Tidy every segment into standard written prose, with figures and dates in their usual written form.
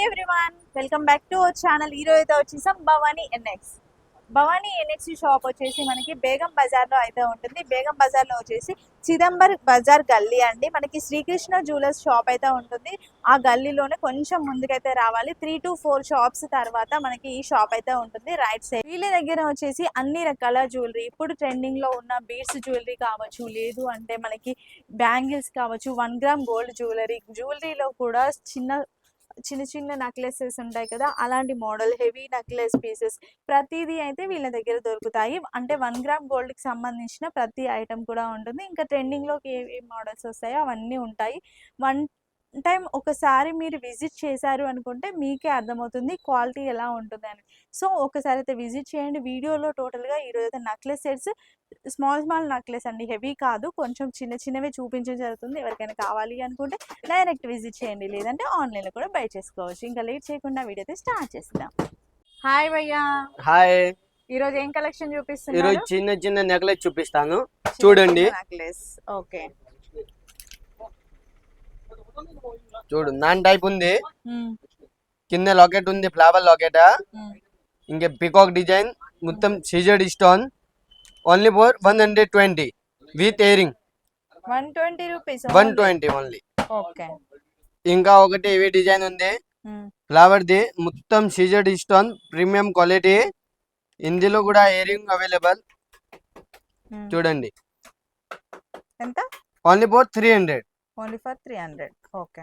Everyone, welcome back to our channel. ఈరోజు అయితే వచ్చేసాం Bhavani NX. Bhavani NX shop వచ్చేసి మనకి బేగం బజార్లో అయితే ఉంటుంది. బేగం బజార్లో వచ్చేసి చిదంబర్ బజార్ గల్లీ అండి. మనకి శ్రీకృష్ణ జ్యువెలర్స్ షాప్ అయితే ఉంటుంది. ఆ గల్లీలోనే కొంచెం ముందుకైతే రావాలి. 3 to 4 షాప్స్ తర్వాత మనకి ఈ షాప్ అయితే ఉంటుంది రైట్ సైడ్. వీళ్ళ దగ్గర వచ్చేసి అన్ని రకాల జ్యువెలరీ, ఇప్పుడు ట్రెండింగ్ లో ఉన్న బీడ్స్ జ్యువెలరీ కావచ్చు, లేదు అంటే మనకి బ్యాంగిల్స్ కావచ్చు, 1 గ్రామ్ గోల్డ్ జ్యువెలరీలో కూడా చిన్న చిన్న నెక్లెసెస్ ఉంటాయి కదా, అలాంటి మోడల్ హెవీ నెక్లెస్ పీసెస్ ప్రతిదీ అయితే వీళ్ళ దగ్గర దొరుకుతాయి. అంటే 1 గ్రామ్ గోల్డ్ కి సంబంధించిన ప్రతి ఐటమ్ కూడా ఉంటుంది. ఇంకా ట్రెండింగ్ లోకి ఏ మోడల్స్ వస్తాయో అవన్నీ ఉంటాయి. వన్ టైం ఒకసారి మీరు విజిట్ చేశారు అనుకుంటే మీకే అర్థమవుతుంది క్వాలిటీ ఎలా ఉంటుంది అని. సో ఒకసారి అయితే విజిట్ చేయండి. వీడియోలో టోటల్గా ఈరోజు అయితే నెక్లెస్ సెట్స్, స్మాల్ నెక్లెస్ అండి, హెవీ కాదు, కొంచెం చిన్నవే చూపించడం జరుగుతుంది. ఎవరికైనా కావాలి అనుకుంటే డైరెక్ట్ విజిట్ చేయండి, లేదంటే ఆన్లైన్లో కూడా బై చేసుకోవచ్చు. ఇంకా లేట్ చేయకుండా వీడియో అయితే స్టార్ట్ చేస్తాం. హాయ్ భయ్యా. హాయ్. ఈరోజు ఏం కలెక్షన్ చూపిస్తున్నారు? ఈరోజు చిన్న నెక్లెస్ చూపిస్తాను, చూడండి. నెక్లెస్ ఓకే, చూడు, 9 టైప్ ఉంది. కింద లాకెట్ ఉంది, ఫ్లవర్ లాకెట్. ఇంకా పికాక్ డిజైన్, మొత్తం సీజర్డ్ stone. Only for 120 with earring. 120 rupees, 120 only. Okay. ఇంకా ఒకటి ఇవి డిజైన్ ఉంది, ఫ్లవర్ ది, మొత్తం సీజర్డ్ స్టోన్, ప్రీమియం క్వాలిటీ. ఇందులో కూడా ఇయరింగ్ అవైలబుల్. చూడండి, ఎంత? Only for 300. Only for 300. Okay.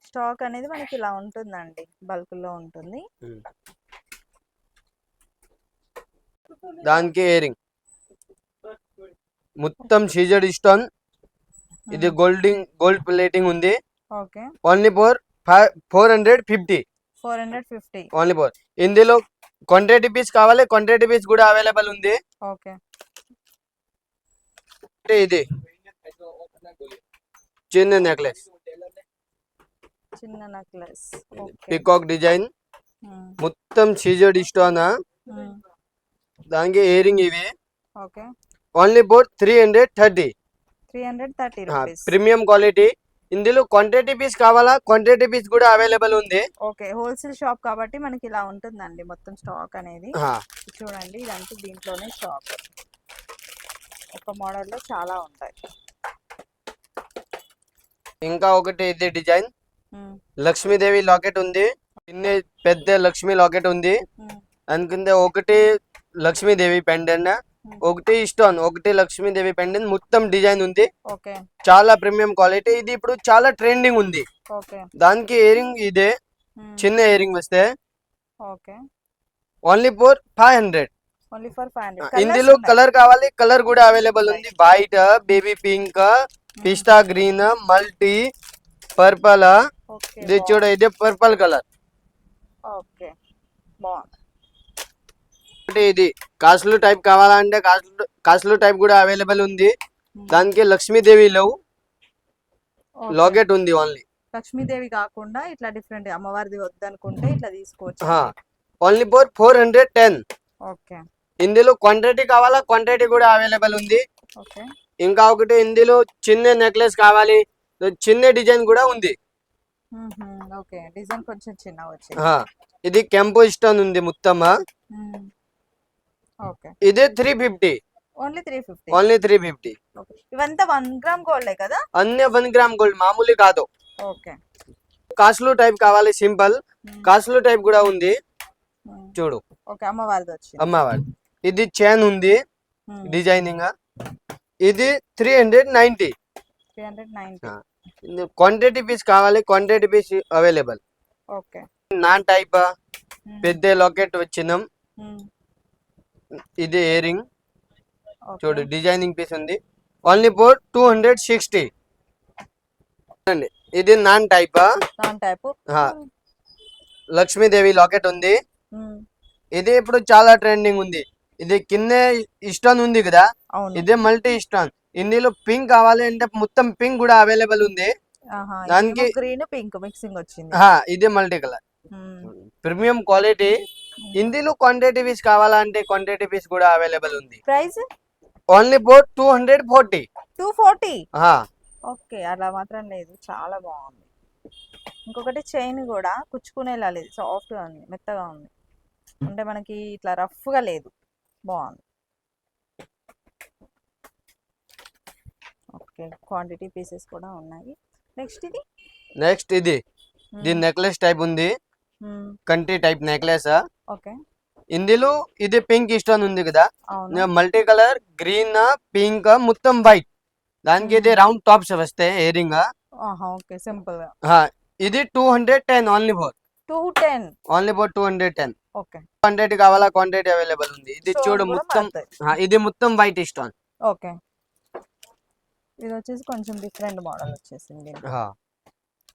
Stock అనేది మనకి ఇలా ఉంటుందండి, బల్క్ లో ఉంటుంది. దానికి ఇయరింగ్ మొత్తం సీజర్డ్ స్టోన్. ఇది గోల్డ్ ప్లేటింగ్ ఉంది. Okay. Only for 450. Only for. ఇందులో క్వాంటిటీ పీస్ కావాలి, క్వాంటిటీ పీస్ కూడా అవైలబుల్ ఉంది. ఓకే. ఇది చిన్న నెక్లెస్, పికాక్ డిజైన్, మొత్తం సీజర్డ్ స్టోన్. దానికి ఇయరింగ్ ఇవి. Okay. Only for 330 rupees. Premium quality. ఇందులో క్వాంటిటీ పీస్ కావాలా, క్వాంటిటీ పీస్ కూడా అవైలబుల్ ఉంది. ఓకే, హోల్సేల్ షాప్ కాబట్టి మనకి ఇలా ఉంటుందండి మొత్తం స్టాక్ అనేది. చూడండి, ఇదంతా దీంట్లోనే స్టాక్. ఒక మోడల్ లో చాలా ఉంటాయి. ఇంకా ఒకటి ఇది డిజైన్, లక్ష్మీదేవి లాకెట్ ఉంది. చిన్న పెద్ద లక్ష్మీ లాకెట్ ఉంది. అందుకుంటే ఒకటి లక్ష్మీదేవి పెండెంట్, ఒకటి స్టోన్, ఒకటి లక్ష్మీదేవి పెండెంట్, మొత్తం డిజైన్ ఉంది. చాలా ప్రీమియం క్వాలిటీ. ఇది ఇప్పుడు చాలా ట్రెండింగ్ ఉంది. దానికి ఇయరింగ్ ఇదే, చిన్న ఇయరింగ్ వస్తే ఓన్లీ ఫర్ 500. ఇందులో కలర్ కావాలి, కలర్ కూడా అవైలబుల్ ఉంది. వైట్, బేబీ పింక్, పిస్తా గ్రీన్, మల్టీ పర్పల్. ఇది చూడ, ఇది పర్పల్ కలర్. ఇది కాస్ట్లీ టైప్ కావాలంటే కాస్ట్లీ టైప్ కూడా అవైలబుల్ ఉంది. దానికి లక్ష్మీదేవి లాకెట్ ఉంది. ఓన్లీ లక్ష్మీదేవి కాకుండా ఇట్లా డిఫరెంట్ అమ్మవారిది వద్దనుకుంటే ఇట్లా తీసుకోవచ్చు. Only for 410. ఓకే. ఇందులో క్వాంటిటీ కావాలా, క్వాంటిటీ కూడా అవైలబుల్ ఉంది. ఓకే. ఇంకా ఒకటి ఇందులో చిన్న నెక్లెస్ కావాలి, చిన్న డిజైన్ కూడా ఉంది. ఓకే, డిజైన్ కొంచెం చిన్న వచ్చింది. ఇది కెంపో స్టోన్ ఉంది మొత్తం. ఓకే. ఇది 350. ఓన్లీ 350. ఓన్లీ 350. ఇవంతా 1 గ్రామ్ గోల్డ్ కదా? అన్ని 1 గ్రామ్ గోల్డ్, మామూలు కాదు. ఓకే. కాస్ట్లీ టైప్ కావాలి, సింపుల్. కాస్ట్లీ టైప్ కూడా ఉంది. చూడు, ఓకే, అమ్మవారిది వచ్చింది. అమ్మవారి. ఇది చైన్ ఉంది, డిజైనింగ్. ఇది 390. క్వాంటిటీ పీస్ కావాలి, quantity piece available. Okay. Non type పెద్ద లాకెట్ వచ్చినాం. ఇది ఇయరింగ్. చూడు, డిజైనింగ్ పీస్ ఉంది. Only for 260. ఇది నాన్ టైప్. లక్ష్మీదేవి లాకెట్ ఉంది. ఇది ఇప్పుడు చాలా ట్రెండింగ్ ఉంది. ఇది కింద స్టోన్ ఉంది కదా, ఇదే మల్టీ స్టోన్. ఇందులో పింక్ కావాలి అంటే మొత్తం పింక్ కూడా అవైలబుల్ ఉంది. దానికి గ్రీన్ పింక్ మిక్సింగ్ వచ్చింది. ఇది మల్టీ కలర్, ప్రీమియం క్వాలిటీ. ఇందులో క్వాంటిటీ పీస్ కావాలంటే క్వాంటిటీ పీస్ కూడా అవైలబుల్ ఉంది. Price only for 240. ఓకే, అలా మాత్రం లేదు, చాలా బాగుంది. ఇంకొకటి చైన్ కూడా కుచ్చుకునేలా లేదు, సాఫ్ట్గా ఉంది, మెత్తగా ఉంది, అంటే మనకి ఇట్లా రఫ్గా లేదు, బాగుంది. ఓకే, క్వాంటిటీ పీసెస్ కూడా ఉన్నాయి. నెక్స్ట్ ఇది నెక్స్ట్ ఇది నెక్లెస్ టైప్ ఉంది, కంటి టైప్ నెక్లెస్. ఓకే, ఇందులో ఇది పింక్ స్టోన్ ఉంది కదా, అవును. మల్టీ కలర్ గ్రీన్ పింక్ మొత్తం వైట్, దానికి ఇది రౌండ్ టాప్స్ వస్తాయి ఇయర్ రింగ్. ఆహా, ఓకే, సింపుల్ గా. ఇది 210 only for 210. Only for 210. Okay, quantity కావాలా, క్వాంటిటీ అవైలబుల్ ఉంది. ఇది Stone చూడు కూడా మొత్తం, మారుతాయి. ఇది మొత్తం వైట్ స్టోన్. ఓకే, ఇది వచ్చేసి కొంచెం డిఫరెంట్ మోడల్ వచ్చేసింది.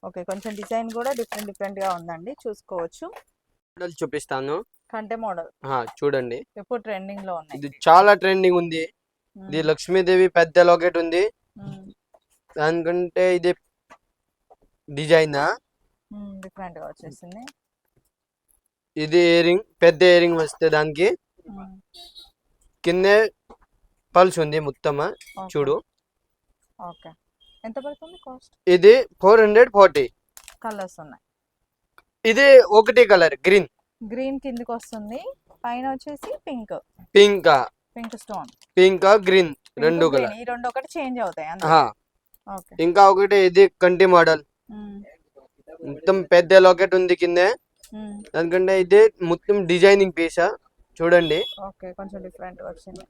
ఓకే, కొంచెం డిజైన్ కూడా డిఫరెంట్ గా ఉందండి, చూసుకోవచ్చు. మోడల్ చూపిస్తాను, కంటే మోడల్ చూడండి. ఎప్పుడు ట్రెండింగ్ లో ఉన్నాయి. ఇది చాలా ట్రెండింగ్ ఉంది. ఇది లక్ష్మీదేవి పెద్ద లాకెట్ ఉంది, దానికంటే ఇది డిజైన్ డిఫరెంట్ గా వచ్చేసింది. ఇది ఇయర్ రింగ్, పెద్ద ఇయర్ రింగ్ వస్తే దానికి కింద పల్స్ ఉంది మొత్తం, చూడు. ఓకే, ఎంత పడుతుంది కాస్ట్? ఇది 440. కలర్స్ ఉన్నాయి. ఇది ఒకటి కలర్ గ్రీన్, గ్రీన్ కిందకి వస్తుంది, పైన వచ్చేసి పింక్ స్టోన్, పింక్ గ్రీన్ రెండు కలర్. ఈ రెండు ఒకటి చేంజ్ అవుతాయి. ఓకే, ఇంకా ఒకటి ఇది కంటి మోడల్, మొత్తం పెద్ద లాకెట్ ఉంది కింద, దానికంటే ఇది మొత్తం డిజైనింగ్ పీస్, చూడండి. ఓకే, కొంచెం డిఫరెంట్ వచ్చింది.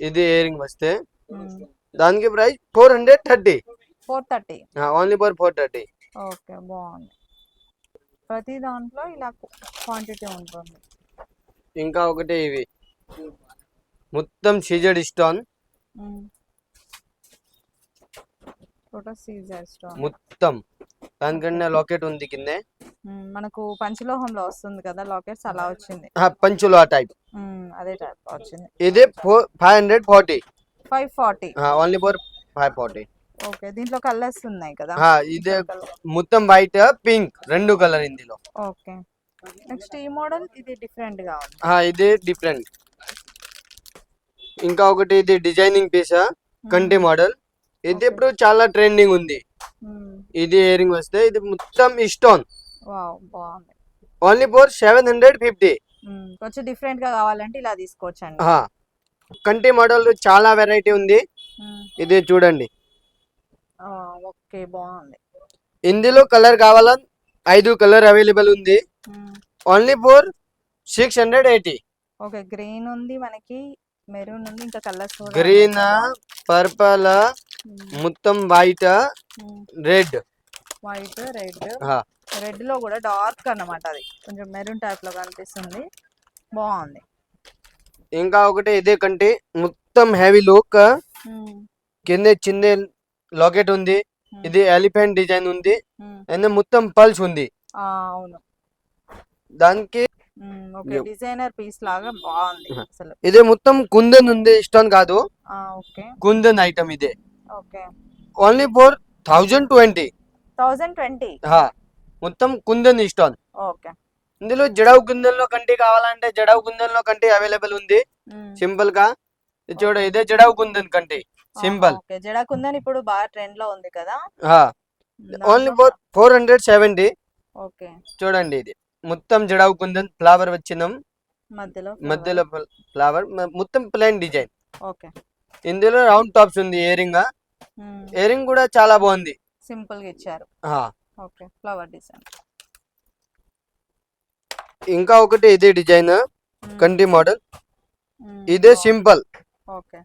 ఇది ఇయర్ రింగ్ వస్తే దానికి ప్రైస్ 430. Only for 430. ఓకే, బాగుంది. ప్రతి దాంట్లో ఇలా క్వాంటిటీ ఉంటుంది. ఇంకా ఒకటి ఇవి మొత్తం సీజెడ్ స్టోన్, మొత్తం దానికన్నా లాకెట్ ఉంది కింద. మనకు పంచలోహంలో వస్తుంది కదా లాకెట్స్, అలా వచ్చింది. పంచులో టైప్, అదే టైప్ వచ్చింది. ఇది 540. Only for 540. ఓకే, దీంట్లో కలర్స్ ఉన్నాయి కదా. ఇది మొత్తం వైట్ పింక్ రెండు కలర్ ఇందులో. ఓకే, నెక్స్ట్ ఈ మోడల్, ఇది డిఫరెంట్ గా ఉంది. ఇది డిఫరెంట్. ఇంకా ఒకటి ఇది డిజైనింగ్ పీస్, కంటి మోడల్. ఇది ఇప్పుడు చాలా ట్రెండింగ్ ఉంది. ఇది ఇయర్ రింగ్ వస్తే ఇది మొత్తం స్టోన్, బాగుంది. Only for 750. కొంచెం డిఫరెంట్ గా కావాలంటే ఇలా తీసుకోవచ్చు అండి. కంటి మోడల్ చాలా వెరైటీ ఉంది, ఇది చూడండి. ఓకే, బాగుంది. ఇందులో కలర్ కావాలా 5 కలర్ అవైలబుల్ ఉంది, ఓన్లీ ఫర్ 680. ఓకే, గ్రీన్ ఉంది మనకి, మెరూన్ ఉంది, ఇంకా కలర్స్ గ్రీన్, పర్పల్, మొత్తం వైట్, రెడ్. రెడ్ లో కూడా డార్క్ అన్నమాట, అది కొంచెం మెరూన్ టైప్ లో కనిపిస్తుంది, బాగుంది. ఇంకా ఒకటి ఇదే కంటి మొత్తం హెవీ లుక్, కింద చిన్న లాకెట్ ఉంది, ఇది ఎలిఫెంట్ డిజైన్ ఉంది, అండ్ మొత్తం పల్స్ ఉంది. అవును, దానికి డిజైనర్ పీస్ లాగా బాగుంది అసలు. ఇది మొత్తం కుందన్ ఉంది, స్టోన్ కాదు, ఓకే, కుందన్ ఐటమ్. ఇదే ఓకే, ఓన్లీ ఫర్ 1020. మొత్తం కుందన్ స్టోన్. ఓకే, ఇందులో జడవు కుందన్ లో కంటి కావాలంటే జడవు కుందన్ లో కంటి అవైలబుల్ ఉంది, సింపుల్ గా. చూడ, ఇదే జడవు కుందన్ కంటి, సింపుల్. జడా కుందన్ ఇప్పుడు బాగా ట్రెండ్ లో ఉంది కదా. Only for 470. ఓకే, చూడండి, ఇది మొత్తం జడవు కుందన్, ఫ్లవర్ వచ్చిందాం మధ్యలో ఫ్లవర్, మొత్తం ప్లెయిన్ డిజైన్. ఓకే, ఇందులో రౌండ్ టాప్స్ ఉంది, ఇయర్ రింగ్ కూడా చాలా బాగుంది, సింపుల్ గా ఇచ్చారు. Okay, flower design. ఇంకా ఒకటి ఇదే డిజైన్, కంటి మోడల్, ఇదే సింపుల్. ఓకే,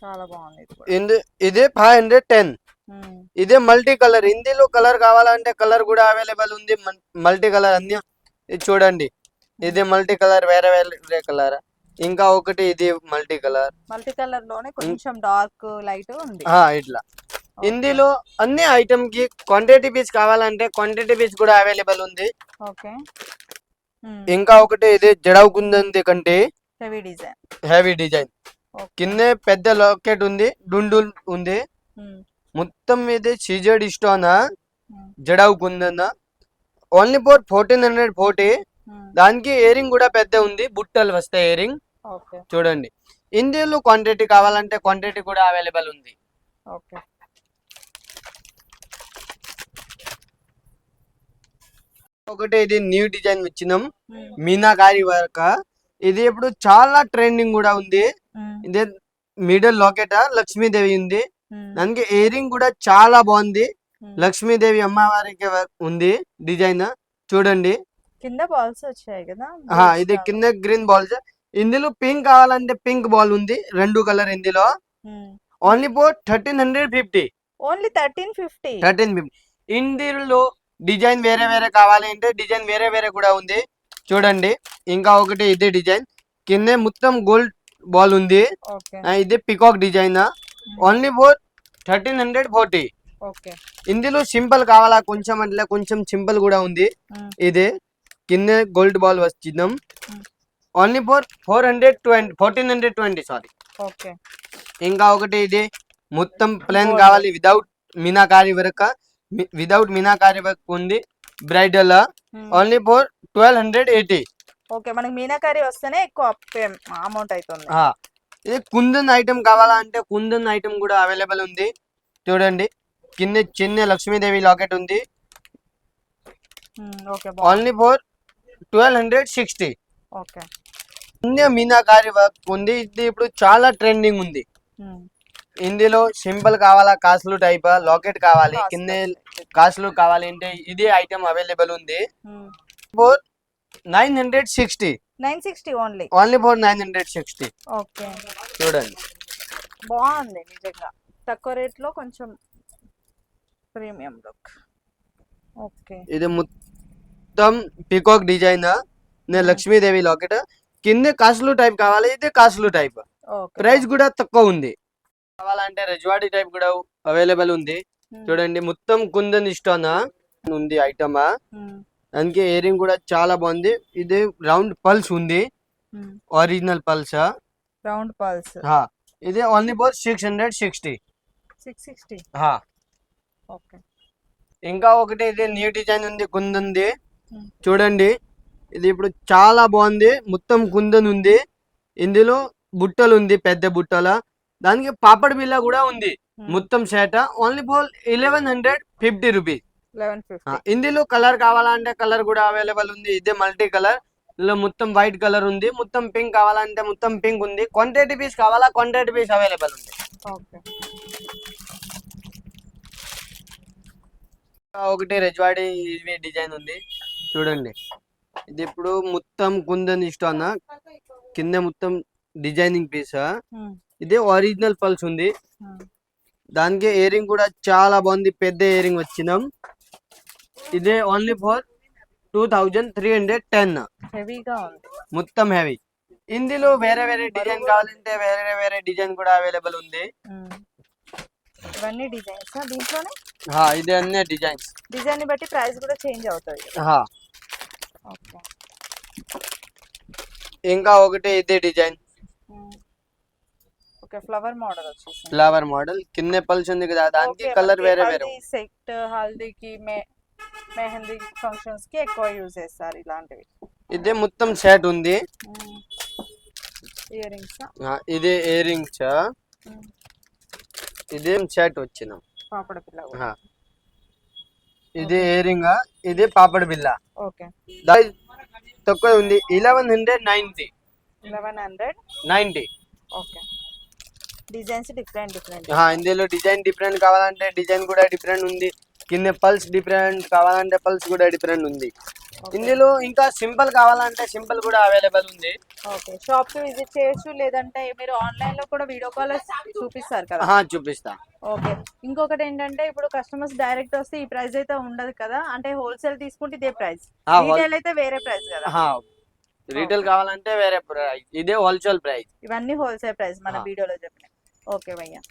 చాలా బాగుంది. ఇదే 510. ఇదే మల్టీ కలర్, ఇందులో కలర్ కావాలంటే కలర్ కూడా అవైలబుల్ ఉంది, మల్టీ కలర్ అన్ని. ఇది చూడండి, ఇది మల్టీ కలర్, వేరే వేరే కలర్. ఇంకా ఒకటి ఇది మల్టీ కలర్ లోనే కొంచెం డార్క్ లైట్ ఉంది, ఇట్లా. ఇందులో అన్ని ఐటమ్ కి క్వాంటిటీ పీస్ కావాలంటే క్వాంటిటీ పీస్ కూడా అవైలబుల్ ఉంది. ఓకే, ఇంకా ఒకటి ఇది జడవు కుందన్ కంటే హెవీ డిజైన్, కింద పెద్ద లాకెట్ ఉంది, డుండు ఉంది, మొత్తం ఇది CZ stone, jadau kundan, only for 1440. దానికి ఇయర్ రింగ్ కూడా పెద్ద ఉంది, బుట్టలు వస్తాయి ఇయర్ రింగ్. చూడండి, ఇందులో క్వాంటిటీ కావాలంటే క్వాంటిటీ కూడా అవైలబుల్ ఉంది. ఒకటి ఇది న్యూ డిజైన్ వచ్చినాం మీనాకారి వర్క్. ఇది ఇప్పుడు చాలా ట్రెండింగ్ కూడా ఉంది. ఇదే మిడిల్ లాకెట్ లక్ష్మీదేవి ఉంది. దానికి ఇయరింగ్ కూడా చాలా బాగుంది. లక్ష్మీదేవి అమ్మవారికి ఉంది డిజైన్ చూడండి. కింద బాల్స్ వచ్చాయి కదా. ఇది కింద గ్రీన్ బాల్స్. ఇందులో పింక్ కావాలంటే పింక్ బాల్ ఉంది, 2 కలర్ ఇందులో. Only for 1350. ఓన్లీ 1350. 1350. ఇందులో డిజైన్ వేరే వేరే కావాలి అంటే డిజైన్ వేరే వేరే కూడా ఉంది చూడండి. ఇంకా ఒకటి ఇదే డిజైన్ కింద మొత్తం గోల్డ్ బాల్ ఉంది. ఇది పికాక్ డిజైన్. Only for 1340. ఇందులో సింపుల్ కావాలా కొంచెం అంటే కొంచెం సింపుల్ కూడా ఉంది. ఇది కింద గోల్డ్ బాల్ వచ్చిందాం. Only for 1420 sorry. ఇంకా ఒకటి ఇది మొత్తం ప్లేన్ కావాలి without meenakari work. Without meenakari work ఉంది బ్రైడల్. Only for 1280. మనకి మీనాకారి వస్తేనే ఎక్కువ అమౌంట్ అవుతుంది. ఇది కుందన్ ఐటమ్ కావాలా అంటే కుందన్ ఐటమ్ కూడా అవైలబుల్ ఉంది చూడండి. కింద చిన్న లక్ష్మీదేవి లాకెట్ ఉంది. Only for 1260. కింద మీనాకారి వర్క్ ఉంది. ఇది ఇప్పుడు చాలా ట్రెండింగ్ ఉంది. ఇందులో సింపుల్ కావాలా కాస్ట్లు టైప్ లాకెట్ కావాలి కింద కాస్ట్లు కావాలి అంటే ఇది ఐటమ్ అవైలబుల్ ఉంది. ఫర్ 960. Only for 960. చూడండి బాగుంది నిజంగా తక్కువ రేట్ లో కొంచెం ప్రీమియం లుక్. ఇది మొత్తం పికాక్ డిజైన్ లక్ష్మీదేవి లాకెట్. కింద కాస్ట్లు టైప్ కావాలి, ఇది కాస్ట్లు టైప్. ప్రైస్ కూడా తక్కువ ఉంది. కావాలంటే రజవాడి టైప్ కూడా అవైలబుల్ ఉంది చూడండి. మొత్తం కుందన్ ఇష్టం ఉంది ఐటమ్. దానికి ఇయరింగ్ కూడా చాలా బాగుంది. ఇది రౌండ్ పల్స్ ఉంది, ఒరిజినల్ పల్స్. రౌండ్ పల్స్ ఇది ఓన్లీ ఫర్ 660. ఇంకా ఒకటి ఇది న్యూ డిజైన్ ఉంది కుందన్ది చూడండి. ఇది ఇప్పుడు చాలా బాగుంది. మొత్తం కుందన్ ఉంది. ఇందులో బుట్టలు ఉంది, పెద్ద బుట్టల. దానికి పాపడ్ బిల్ల కూడా ఉంది. మొత్తం సెట్ ఓన్లీ ఫర్ 1150 రూపీస్. ఇందులో కలర్ కావాలంటే కలర్ కూడా అవైలబుల్ ఉంది. ఇదే మల్టీ కలర్. ఇందులో మొత్తం వైట్ కలర్ ఉంది, మొత్తం పింక్ కావాలంటే మొత్తం పింక్ ఉంది. క్వాంటిటీ పీస్ కావాలా క్వాంటిటీ పీస్ అవైలబుల్ ఉంది. ఒకటి రజవాడి డిజైన్ ఉంది చూడండి. ఇది ఇప్పుడు మొత్తం కుందన్ ఇష్టం కింద మొత్తం డిజైనింగ్ పీస్. ఇది ఒరిజినల్ పల్స్ ఉంది. దానికి ఇయరింగ్ కూడా చాలా బాగుంది, పెద్ద ఇయరింగ్ వచ్చినాం. ఇదే ఓన్లీ ఫర్ 2310. మొత్తం హెవీ. ఇందులో వేరే వేరే డిజైన్ కావాలంటే వేరే వేరే డిజైన్ కూడా అవైలబుల్ ఉంది. ఇవన్నీ డిజైన్స్ దీంట్లోనే. ఇది అన్ని డిజైన్స్. డిజైన్ బట్టి ప్రైస్ కూడా చేంజ్ అవుతుంది. ఇంకా ఒకటి ఇదే డిజైన్ ఫ్లవర్ మోడల్ వచ్చేసి. ఫ్లవర్ మోడల్ కింద పల్స్ ఉంది కదా, దానికి కలర్ వేరే వేరే. సెట్ హల్దీకి మెహందీ ఫంక్షన్స్ కి ఎక్కువ యూజ్ చేస్తారు ఇలాంటివి. ఇదే మొత్తం సెట్ ఉంది. Ear rings. ఇదే ఇయర్ రింగ్స్. ఇదే సెట్ వచ్చిన పాపడ పిల్ల. ఇది ఇయర్ రింగ్, ఇది పాపడ బిల్ల. తక్కువ ఉంది 1190. 1190. Designs different. ఇందులో డిజైన్ డిఫరెంట్ కావాలంటే డిజైన్ కూడా డిఫరెంట్ ఉంది. కింద పల్స్ డిఫరెంట్ కావాలంటే పల్స్ కూడా డిఫరెంట్ ఉంది. ఇందులో ఇంకా సింపుల్ కావాలంటే సింపుల్ కూడా అవైలబుల్ ఉంది. షాప్ కి విజిట్ చేయొచ్చు, లేదంటే మీరు ఆన్లైన్ లో కూడా వీడియో కాల్ చూపిస్తారు కదా. చూపిస్తా. ఇంకొకటి ఏంటంటే ఇప్పుడు కస్టమర్స్ డైరెక్ట్ వస్తే ఈ ప్రైస్ అయితే ఉండదు కదా, అంటే హోల్సేల్ తీసుకుంటే ఇదే ప్రైస్, రీటైల్ అయితే వేరే ప్రైస్ కదా. రీటైల్ కావాలంటే వేరే ప్రైస్, ఇదే హోల్సేల్ ప్రైస్. ఇవన్నీ హోల్సేల్ ప్రైస్ మన వీడియోలో చెప్పిన. ఓకే భయ్యా.